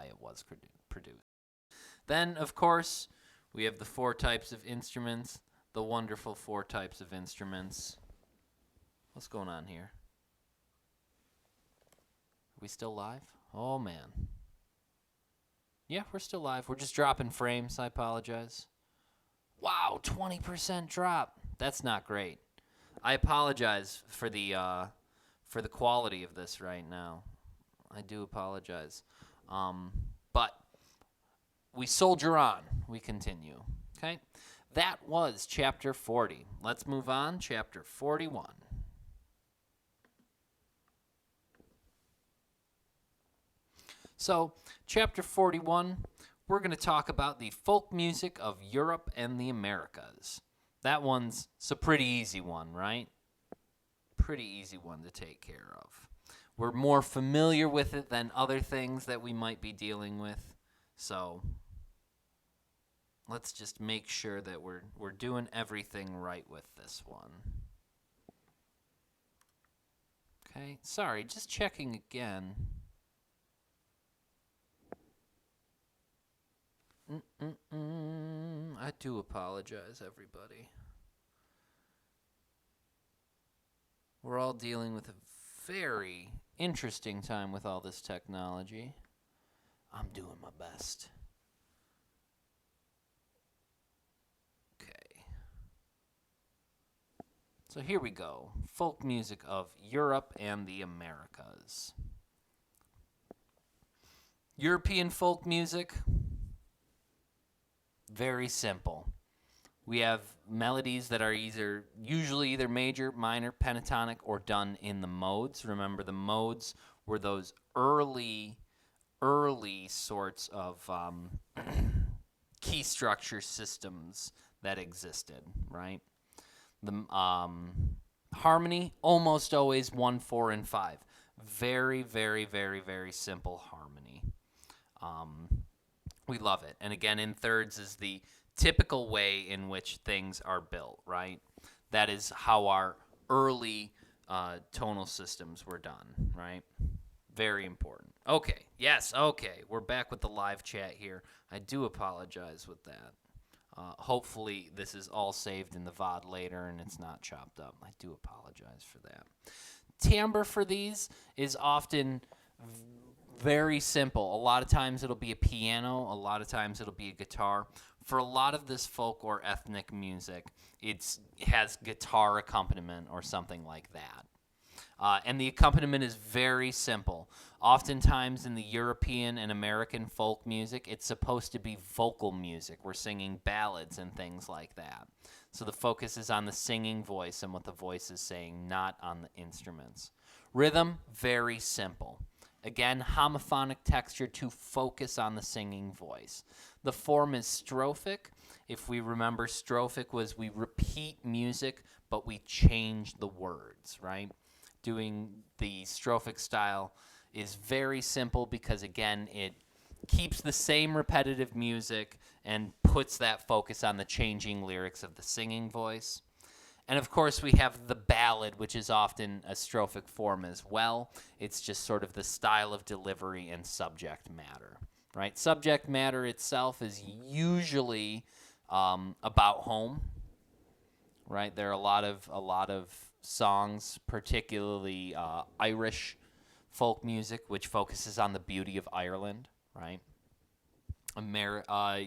why it was produced. Then, of course, we have the 4 types of instruments, the wonderful 4 types of instruments. What's going on here? Are we still live? Oh, man. Yeah, we're still live. We're just dropping frames. I apologize. Wow, 20% drop. That's not great. I apologize for the quality of this right now. I do apologize. But we soldier on. We continue. Okay? That was chapter 40. Let's move on. Chapter 41. So, chapter 41, we're going to talk about the folk music of Europe and the Americas. That one's a pretty easy one, right? Pretty easy one to take care of. We're more familiar with it than other things that we might be dealing with. So, let's just make sure that we're doing everything right with this one. Okay, sorry, just checking again. I do apologize, everybody. We're all dealing with a very interesting time with all this technology. I'm doing my best. Okay. So here we go. Folk music of Europe and the Americas. European folk music. Very simple. We have melodies that are usually either major, minor, pentatonic, or done in the modes. Remember, the modes were those early sorts of key structure systems that existed, right? The harmony, almost always 1, 4, and 5. Very, very, very, very simple harmony. We love it. And again, in thirds is the typical way in which things are built, right? That is how our early tonal systems were done, right? Very important. Okay, yes, okay. We're back with the live chat here. I do apologize with that. Hopefully this is all saved in the VOD later and it's not chopped up. I do apologize for that. Timbre for these is often very simple. A lot of times it'll be a piano. A lot of times it'll be a guitar. For a lot of this folk or ethnic music, it has guitar accompaniment or something like that. And the accompaniment is very simple. Oftentimes in the European and American folk music, it's supposed to be vocal music. We're singing ballads and things like that. So the focus is on the singing voice and what the voice is saying, not on the instruments. Rhythm, very simple. Again, homophonic texture to focus on the singing voice. The form is strophic. If we remember, strophic was we repeat music, but we change the words, right? Doing the strophic style is very simple because, again, it keeps the same repetitive music and puts that focus on the changing lyrics of the singing voice. And, of course, we have the ballad, which is often a strophic form as well. It's just sort of the style of delivery and subject matter, right? Subject matter itself is usually about home, right? There are a lot of songs, particularly Irish folk music, which focuses on the beauty of Ireland, right?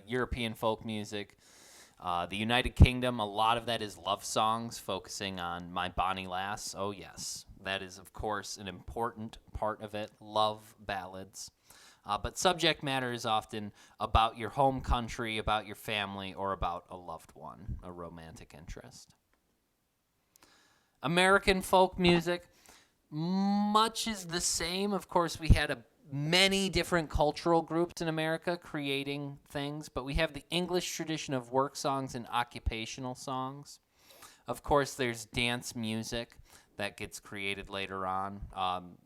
European folk music. The United Kingdom, a lot of that is love songs focusing on My Bonnie Lass. Oh, yes. That is, of course, an important part of it. Love ballads. But subject matter is often about your home country, about your family, or about a loved one, a romantic interest. American folk music, much is the same. Of course, we had many different cultural groups in America creating things, but we have the English tradition of work songs and occupational songs. Of course, there's dance music that gets created later on.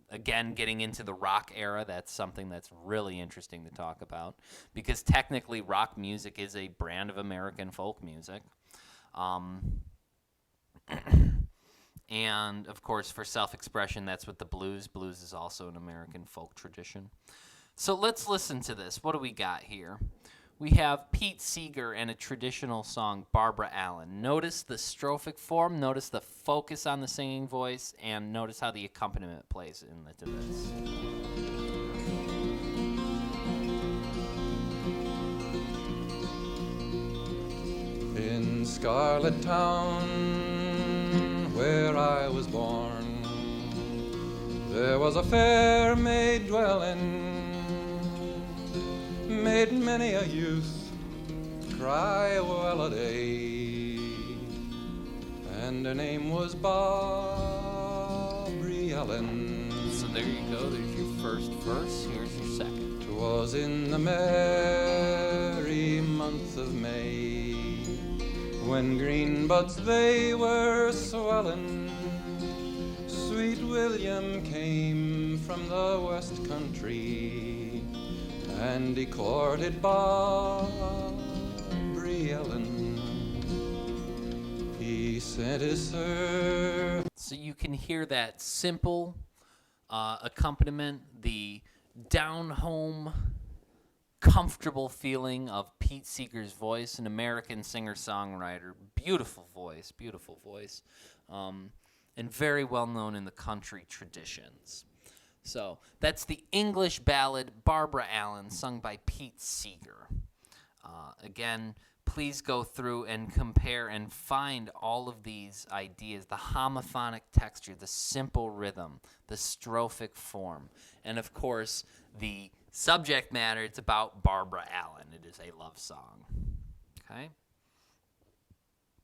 Again, getting into the rock era, that's something that's really interesting to talk about because technically rock music is a brand of American folk music. And, of course, for self-expression, that's what the blues. Blues is also an American folk tradition. So let's listen to this. What do we got here? We have Pete Seeger and a traditional song, Barbara Allen. Notice the strophic form, notice the focus on the singing voice, and notice how the accompaniment plays into this. In Scarlet Town, where I was born, there was a fair maid dwelling, made many a youth cry well a day, and her name was Barbary Ellen. So there you go, there's your first verse, here's your second. 'Twas in the merry month of May, when green buds they were swelling, sweet William came from the west country, and he courted Barbary Ellen. He sent his sir. So you can hear that simple accompaniment, the down-home, comfortable feeling of Pete Seeger's voice, an American singer-songwriter. Beautiful voice, and very well known in the country traditions. So that's the English ballad Barbara Allen, sung by Pete Seeger. Again, please go through and compare and find all of these ideas, the homophonic texture, the simple rhythm, the strophic form, and of course, the subject matter. It's about Barbara Allen. It is a love song. Okay?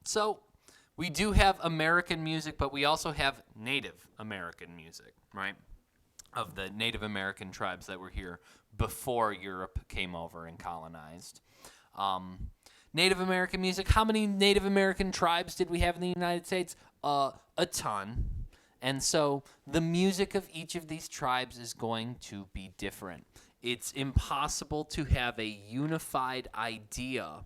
So, we do have American music, but we also have Native American music, right? Of the Native American tribes that were here before Europe came over and colonized. Native American music. How many Native American tribes did we have in the United States? A ton. And so the music of each of these tribes is going to be different. It's impossible to have a unified idea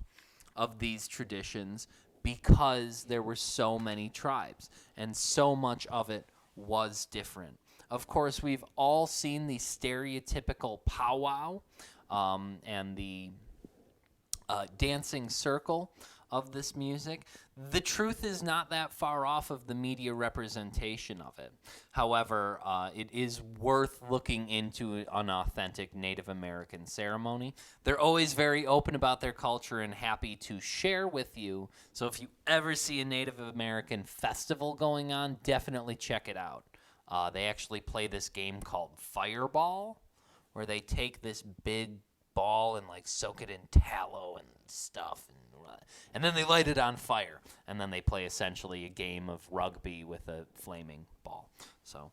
of these traditions because there were so many tribes and so much of it was different. Of course, we've all seen the stereotypical powwow and the dancing circle of this music. The truth is not that far off of the media representation of it. However, it is worth looking into an authentic Native American ceremony. They're always very open about their culture and happy to share with you. So if you ever see a Native American festival going on, definitely check it out. They actually play this game called Fireball, where they take this big ball and like soak it in tallow and stuff, and then they light it on fire, and then they play essentially a game of rugby with a flaming ball. So,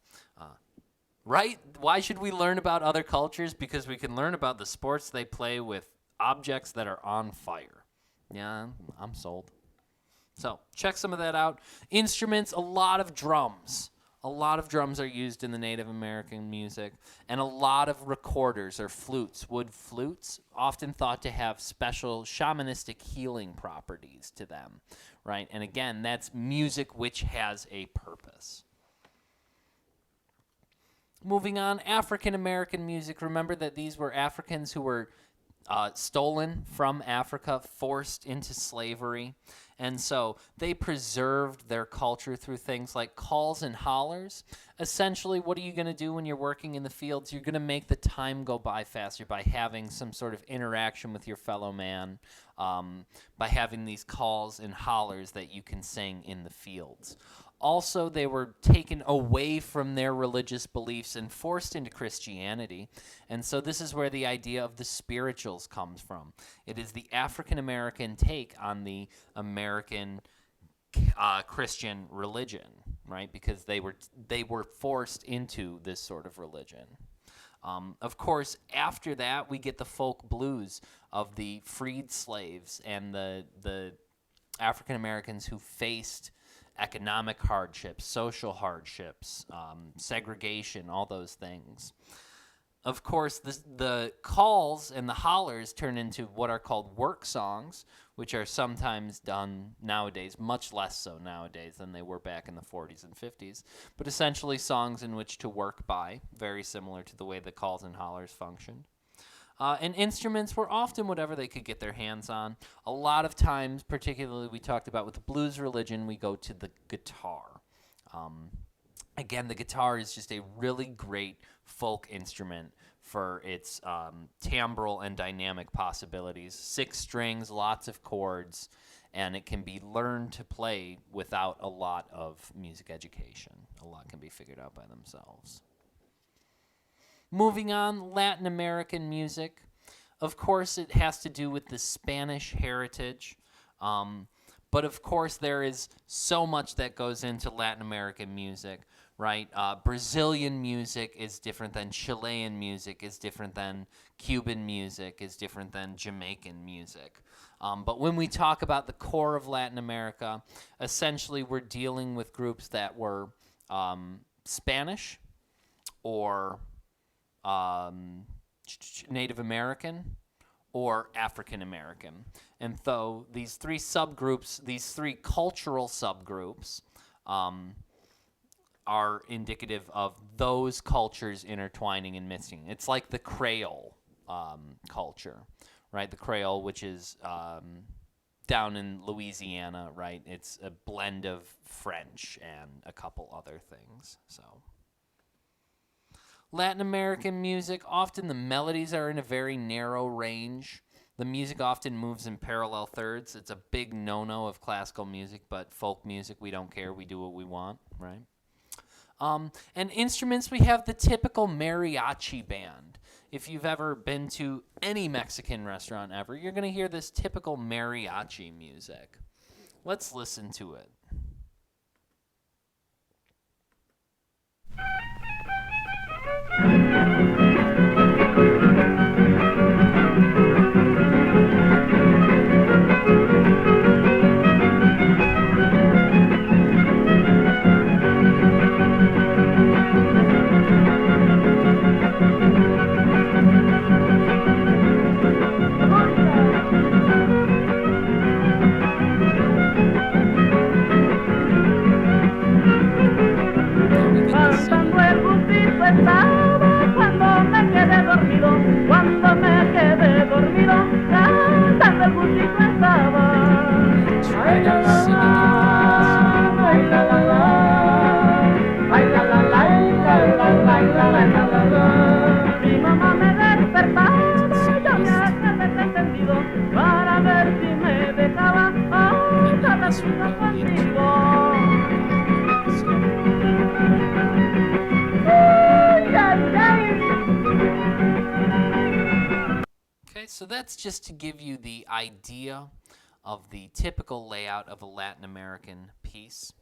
right? Why should we learn about other cultures? Because we can learn about the sports they play with objects that are on fire. Yeah, I'm sold. So check some of that out. Instruments, a lot of drums. A lot of drums are used in the Native American music, and a lot of recorders or flutes, wood flutes, often thought to have special shamanistic healing properties to them, right? And again, that's music which has a purpose. Moving on, African American music. Remember that these were Africans who were stolen from Africa, forced into slavery. And so they preserved their culture through things like calls and hollers. Essentially, what are you going to do when you're working in the fields? You're going to make the time go by faster by having some sort of interaction with your fellow man, by having these calls and hollers that you can sing in the fields. Also, they were taken away from their religious beliefs and forced into Christianity. And so this is where the idea of the spirituals comes from. It is the African-American take on the American Christian religion, right? Because they were forced into this sort of religion. Of course, after that, we get the folk blues of the freed slaves and the African-Americans who faced economic hardships, social hardships, segregation, all those things. Of course, the calls and the hollers turn into what are called work songs, which are sometimes done nowadays, much less so nowadays than they were back in the 40s and 50s, but essentially songs in which to work by, very similar to the way the calls and hollers functioned. And instruments were often whatever they could get their hands on. A lot of times, particularly we talked about with the blues religion, we go to the guitar. Um, Again, the guitar is just a really great folk instrument for its timbral and dynamic possibilities. 6 strings, lots of chords, and it can be learned to play without a lot of music education. A lot can be figured out by themselves. Moving on, Latin American music. Of course, it has to do with the Spanish heritage. But of course, there is so much that goes into Latin American music, right? Brazilian music is different than Chilean music, is different than Cuban music, is different than Jamaican music. But when we talk about the core of Latin America, essentially we're dealing with groups that were Spanish or Native American or African American. And so these 3 subgroups, these 3 cultural subgroups, are indicative of those cultures intertwining and mixing. It's like the Creole culture, right? The Creole, which is down in Louisiana, right? It's a blend of French and a couple other things. So Latin American music, often the melodies are in a very narrow range. The music often moves in parallel thirds. It's a big no-no of classical music, but folk music, we don't care. We do what we want, right? And instruments, we have the typical mariachi band. If you've ever been to any Mexican restaurant ever, you're going to hear this typical mariachi music. Let's listen to it. Cantando el busito estaba cuando me quedé dormido, cantando el busito estaba. Ay la la la, ay la la la, ay la la la, ay la la la. Mi mamá me despertaba, yo me hacía desentendido para ver si me dejaba cada día contigo. Okay, so that's just to give you the idea of the typical layout of a Latin American piece.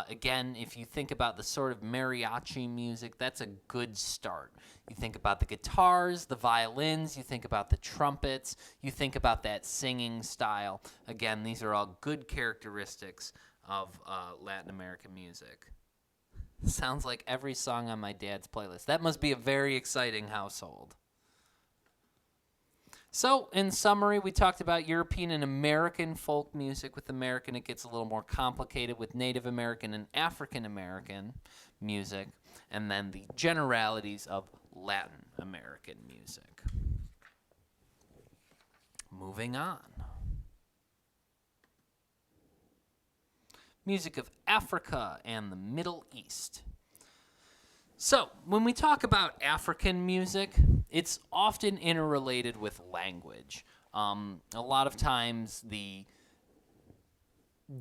Again, if you think about the sort of mariachi music, that's a good start. You think about the guitars, the violins, you think about the trumpets, you think about that singing style. Again, these are all good characteristics of Latin American music. Sounds like every song on my dad's playlist. That must be a very exciting household. So, in summary, we talked about European and American folk music. With American, it gets a little more complicated with Native American and African American music, and then the generalities of Latin American music. Moving on. Music of Africa and the Middle East. So, when we talk about African music, it's often interrelated with language. A lot of times, the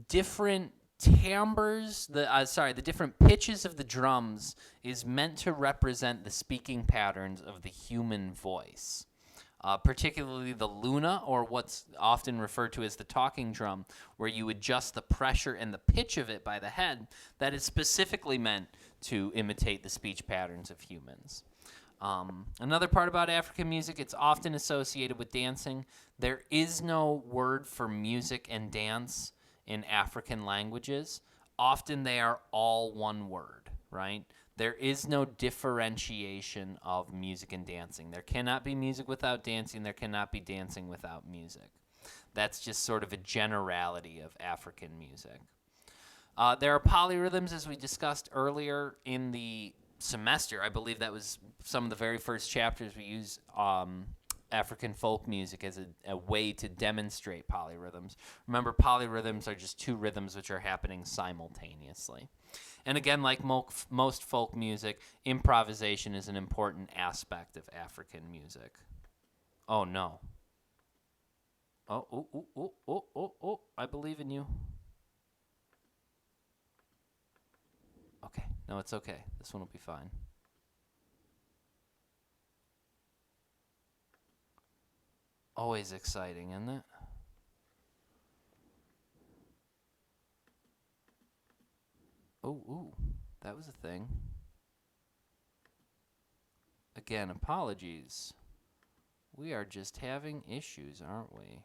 different timbres, the different pitches of the drums is meant to represent the speaking patterns of the human voice. Particularly the luna, or what's often referred to as the talking drum, where you adjust the pressure and the pitch of it by the head, that is specifically meant to imitate the speech patterns of humans. Another part about African music, it's often associated with dancing. There is no word for music and dance in African languages. Often they are all one word, right? There is no differentiation of music and dancing. There cannot be music without dancing. There cannot be dancing without music. That's just sort of a generality of African music. There are polyrhythms, as we discussed earlier in the semester. I believe that was some of the very first chapters we used African folk music as a way to demonstrate polyrhythms. Remember, polyrhythms are just two rhythms which are happening simultaneously. And again, like most folk music, improvisation is an important aspect of African music. Oh, no. Oh, I believe in you. Okay. No, it's okay. This one will be fine. Always exciting, isn't it? Ooh, that was a thing. Again, apologies. We are just having issues, aren't we?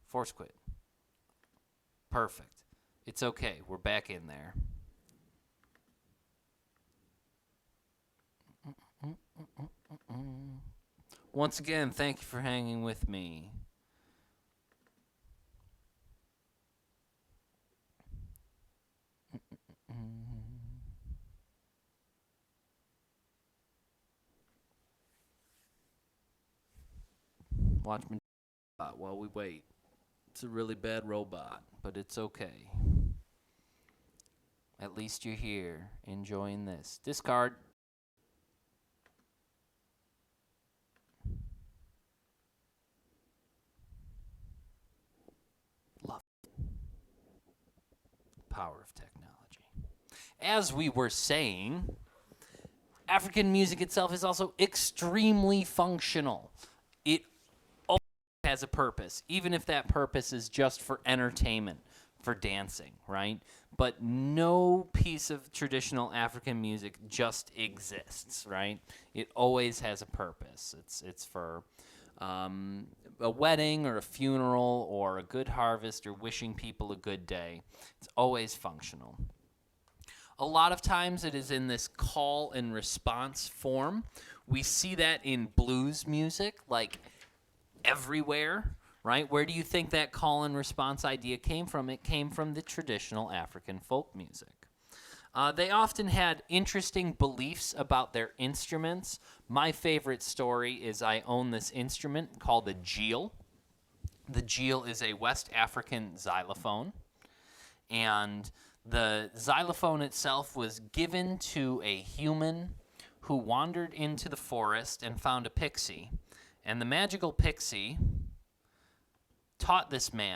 Force quit. Perfect. It's okay. We're back in there. Once again, thank you for hanging with me. Watch me while we wait. It's a really bad robot, but it's okay. At least you're here enjoying this. Discard. Love it. Power of technology. As we were saying, African music itself is also extremely functional. It always has a purpose, even if that purpose is just for entertainment, for dancing, right? But no piece of traditional African music just exists, right? It always has a purpose. It's for a wedding or a funeral or a good harvest or wishing people a good day. It's always functional. A lot of times it is in this call and response form. We see that in blues music, like everywhere, right? Where do you think that call and response idea came from? It came from the traditional African folk music. They often had interesting beliefs about their instruments. My favorite story is I own this instrument called the geel. The geel is a West African xylophone, and the xylophone itself was given to a human who wandered into the forest and found a pixie. And the magical pixie taught this man